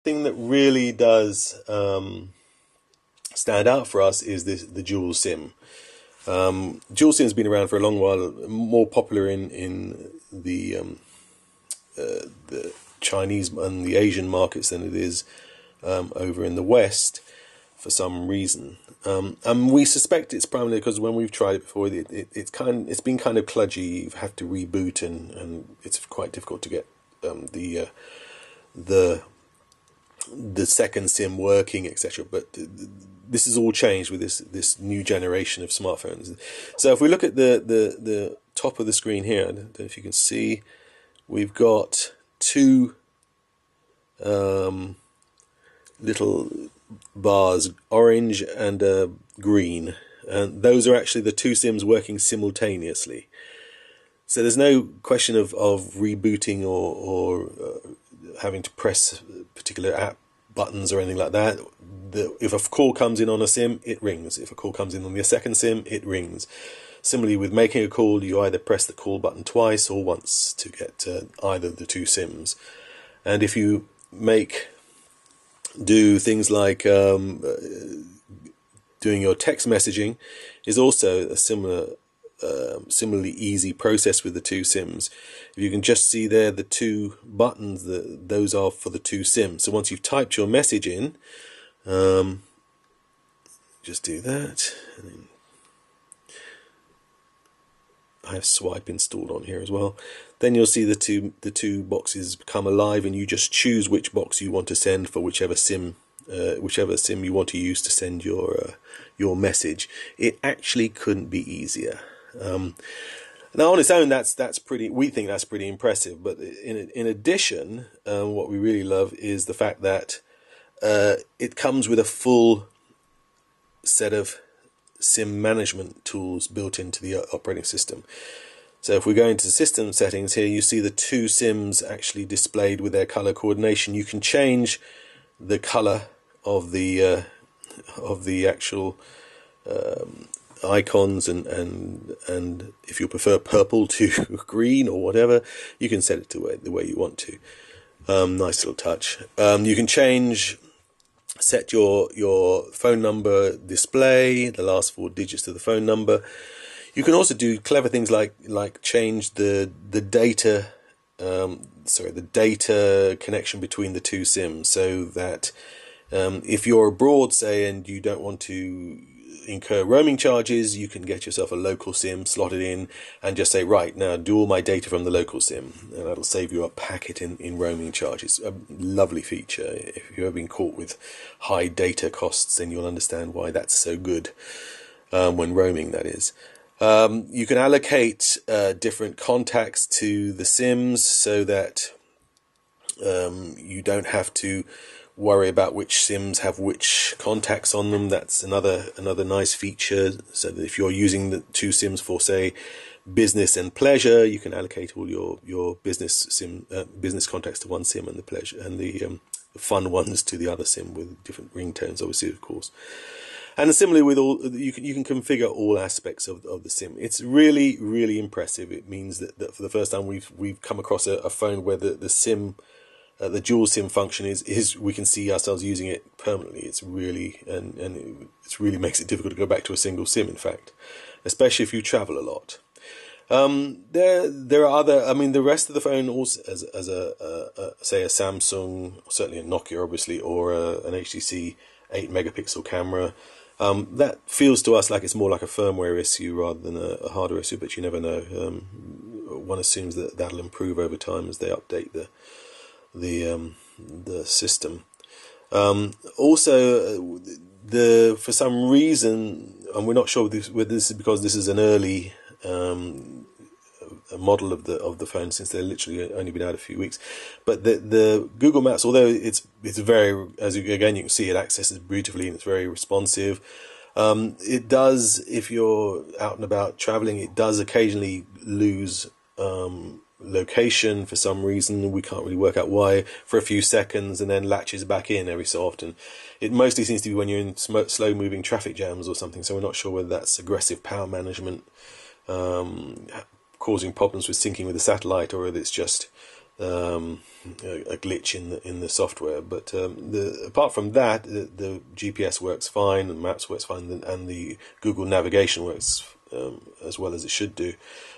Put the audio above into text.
thing that really does stand out for us is the dual SIM. Dual SIM has been around for a long while, more popular in the Chinese and the Asian markets than it is over in the West for some reason. And we suspect it's primarily because when we've tried it before, it's been kind of kludgy. You have to reboot, and it's quite difficult to get the second SIM working, etc. But this has all changed with this new generation of smartphones. So if we look at the top of the screen here, I don't know if you can see, we've got two little bars, orange and green, and those are actually the two SIMs working simultaneously. So there's no question of rebooting or having to press particular app buttons or anything like that. If a call comes in on a SIM, it rings. If a call comes in on your second SIM, it rings. Similarly, with making a call, you either press the call button twice or once to get either of the two SIMs. And if you do things like doing your text messaging, is also a similarly easy process with the two SIMs. If you can just see there, the two buttons, those are for the two SIMs. So once you've typed your message in, just do that. And then I have Swipe installed on here as well. Then you'll see the two boxes come alive, and you just choose which box you want to send for whichever SIM you want to use to send your message. It actually couldn't be easier. Now on its own, that's pretty. We think that's pretty impressive. But in addition, what we really love is the fact that it comes with a full set of SIM management tools built into the operating system. So if we go into system settings here, you see the two SIMs actually displayed with their color coordination. You can change the color of the actual icons, and if you prefer purple to green or whatever, you can set it to the way you want to. Nice little touch. You can set your phone number display, the last four digits of the phone number. You can also do clever things like change the data connection between the two SIMs, so that if you're abroad, say, and you don't want to incur roaming charges, you can get yourself a local SIM, slot it in, and just say, right, now do all my data from the local SIM, and that'll save you a packet in roaming charges. A lovely feature. If you've ever been caught with high data costs, then you'll understand why that's so good when roaming, that is. You can allocate different contacts to the SIMs so that you don't have to worry about which SIMs have which contacts on them. That's another nice feature. So that if you're using the two SIMs for, say, business and pleasure, you can allocate all your business contacts to one SIM, and the pleasure and the fun ones to the other SIM, with different ringtones, obviously, of course. And similarly with you can configure all aspects of the SIM. It's really, really impressive. It means that for the first time we've come across a phone where the SIM, the dual SIM function is we can see ourselves using it permanently. It's really it really makes it difficult to go back to a single SIM. In fact, especially if you travel a lot. There are other. I mean, the rest of the phone also as say a Samsung, certainly a Nokia, obviously, or an HTC 8-megapixel camera. That feels to us like it's more like a firmware issue rather than a hardware issue, but you never know. One assumes that that'll improve over time as they update the system. Also, for some reason, and we're not sure whether this is because this is an early a model of the phone, since they're literally only been out a few weeks, but the Google Maps, although it's very, as you can see, it accesses beautifully and it's very responsive. It does, if you're out and about traveling, it does occasionally lose location for some reason. We can't really work out why, for a few seconds, and then latches back in every so often. It mostly seems to be when you're in slow moving traffic jams or something, so we're not sure whether that's aggressive power management causing problems with syncing with the satellite, or whether it's just a glitch in the software. But apart from that, the GPS works fine, and Maps works fine, and the Google navigation works as well as it should do.